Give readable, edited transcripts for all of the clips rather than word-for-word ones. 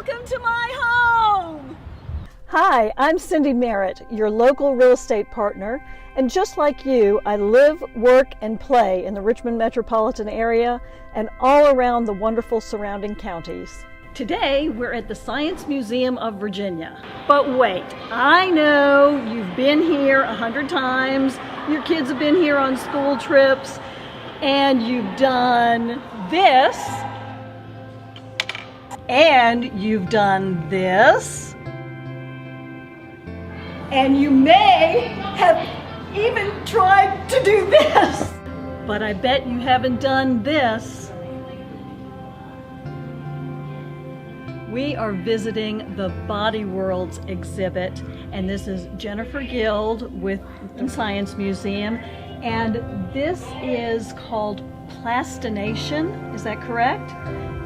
Welcome to my home! Hi, I'm Cindy Merritt, your local real estate partner, and just like you, I live, work, and play in the Richmond metropolitan area and all around the wonderful surrounding counties. Today, we're at the Science Museum of Virginia. But wait, I know you've been here 100 times, your kids have been here on school trips, and you've done this, and you've done this, and you may have even tried to do this. But I bet you haven't done this. We are visiting the Body Worlds exhibit, and this is Jennifer Guild with the Science Museum, and this is called plastination. Is that correct?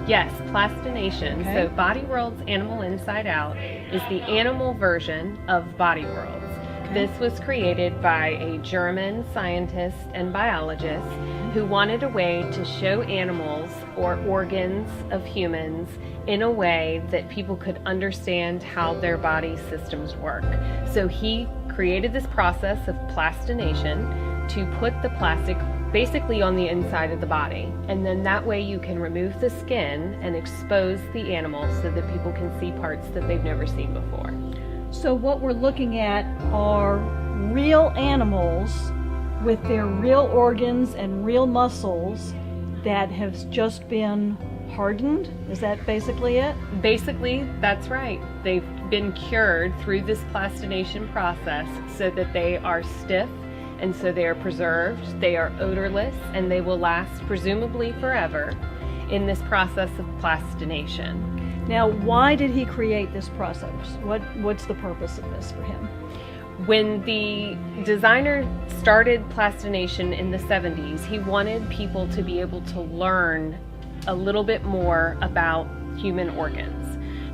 Yes, plastination. Okay. So Body Worlds Animal Inside Out is the animal version of Body Worlds. Okay. This was created by a German scientist and biologist who wanted a way to show animals or organs of humans in a way that people could understand how their body systems work. So he created this process of plastination to put the plastic basically on the inside of the body, and then that way you can remove the skin and expose the animal so that people can see parts that they've never seen before. So what we're looking at are real animals with their real organs and real muscles that have just been hardened. Is that basically it? Basically, that's right. They've been cured through this plastination process so that they are stiff, and so they are preserved, they are odorless, and they will last presumably forever in this process of plastination. Now, why did he create this process? What's the purpose of this for him? When the designer started plastination in the 70s, he wanted people to be able to learn a little bit more about human organs.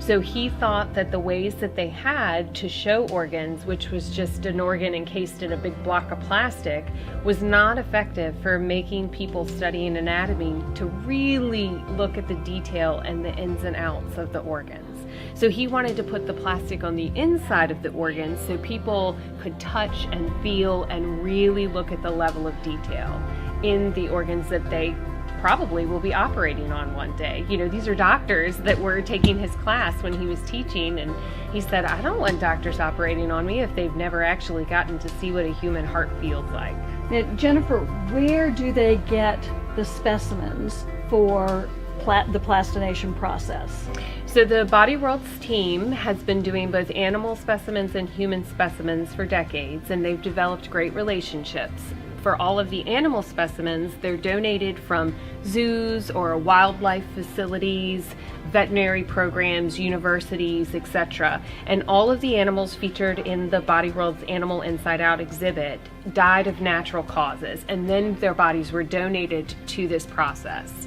So he thought that the ways that they had to show organs, which was just an organ encased in a big block of plastic, was not effective for making people studying anatomy to really look at the detail and the ins and outs of the organs. So he wanted to put the plastic on the inside of the organ so people could touch and feel and really look at the level of detail in the organs that they probably will be operating on one day. You know, these are doctors that were taking his class when he was teaching, and he said, I don't want doctors operating on me if they've never actually gotten to see what a human heart feels like. Now, Jennifer, where do they get the specimens for the plastination process? So the Body Worlds team has been doing both animal specimens and human specimens for decades, and they've developed great relationships. For all of the animal specimens, they're donated from zoos or wildlife facilities, veterinary programs, universities, etc. And all of the animals featured in the Body Worlds Animal Inside Out exhibit died of natural causes, and then their bodies were donated to this process.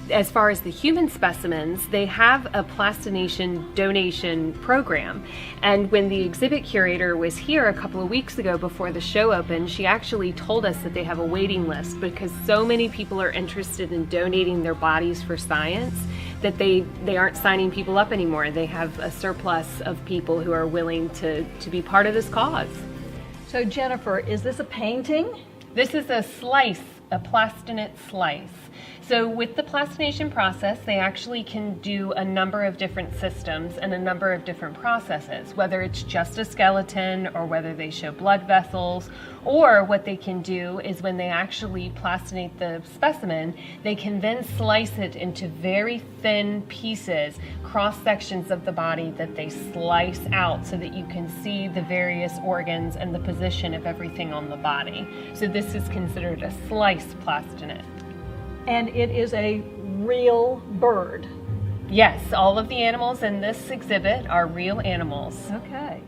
As far as the human specimens, they have a plastination donation program. And when the exhibit curator was here a couple of weeks ago before the show opened, she actually told us that they have a waiting list because so many people are interested in donating their bodies for science that they aren't signing people up anymore. They have a surplus of people who are willing to be part of this cause. So Jennifer, is this a painting? This is a slice, a plastinate slice. So with the plastination process, they actually can do a number of different systems and a number of different processes, whether it's just a skeleton or whether they show blood vessels, or what they can do is when they actually plastinate the specimen, they can then slice it into very thin pieces, cross sections of the body that they slice out so that you can see the various organs and the position of everything on the body. So this is considered a slice plastinate. And it is a real bird. Yes, all of the animals in this exhibit are real animals. Okay.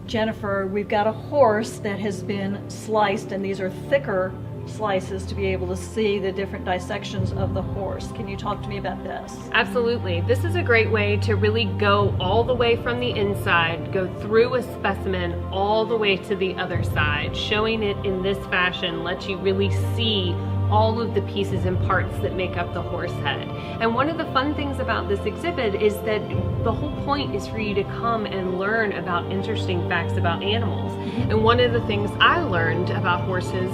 Jennifer, we've got a horse that has been sliced, and these are thicker slices to be able to see the different dissections of the horse. Can you talk to me about this? Absolutely. This is a great way to really go all the way from the inside, go through a specimen all the way to the other side. Showing it in this fashion lets you really see all of the pieces and parts that make up the horse head. And one of the fun things about this exhibit is that the whole point is for you to come and learn about interesting facts about animals. And one of the things I learned about horses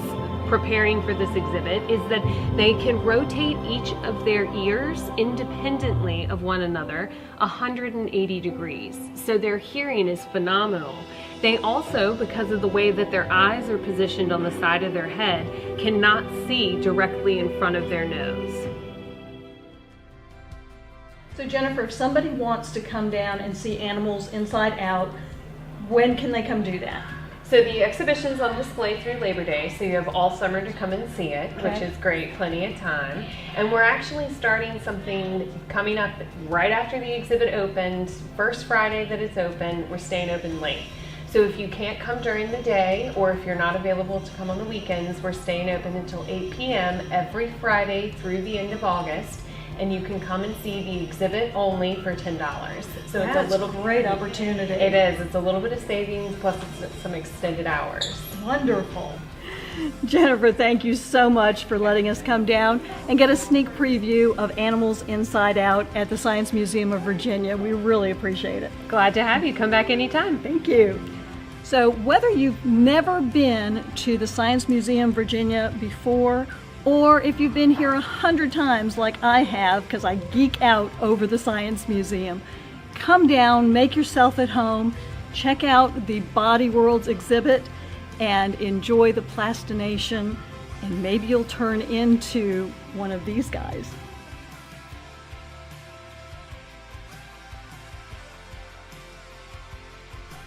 preparing for this exhibit is that they can rotate each of their ears independently of one another 180 degrees. So their hearing is phenomenal. They also, because of the way that their eyes are positioned on the side of their head, cannot see directly in front of their nose. So Jennifer, if somebody wants to come down and see animals inside out, when can they come do that? So the exhibition's on display through Labor Day, so you have all summer to come and see it, which is great, plenty of time. And we're actually starting something coming up right after the exhibit opened. First Friday that it's open, we're staying open late. So if you can't come during the day, or if you're not available to come on the weekends, we're staying open until 8 p.m. every Friday through the end of August. And you can come and see the exhibit only for $10. So it's a little great opportunity. It is. It's a little bit of savings plus it's some extended hours. Wonderful. Jennifer, thank you so much for letting us come down and get a sneak preview of Animals Inside Out at the Science Museum of Virginia. We really appreciate it. Glad to have you. Come back anytime. Thank you. So whether you've never been to the Science Museum Virginia before, or if you've been here 100 times like I have, because I geek out over the Science Museum, come down, make yourself at home, check out the Body Worlds exhibit, and enjoy the plastination, and maybe you'll turn into one of these guys.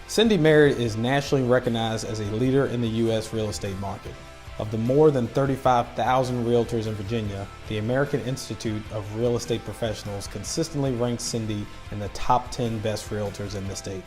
Cindy Merritt is nationally recognized as a leader in the U.S. real estate market. Of the more than 35,000 realtors in Virginia, the American Institute of Real Estate Professionals consistently ranks Cindy in the top 10 best realtors in the state.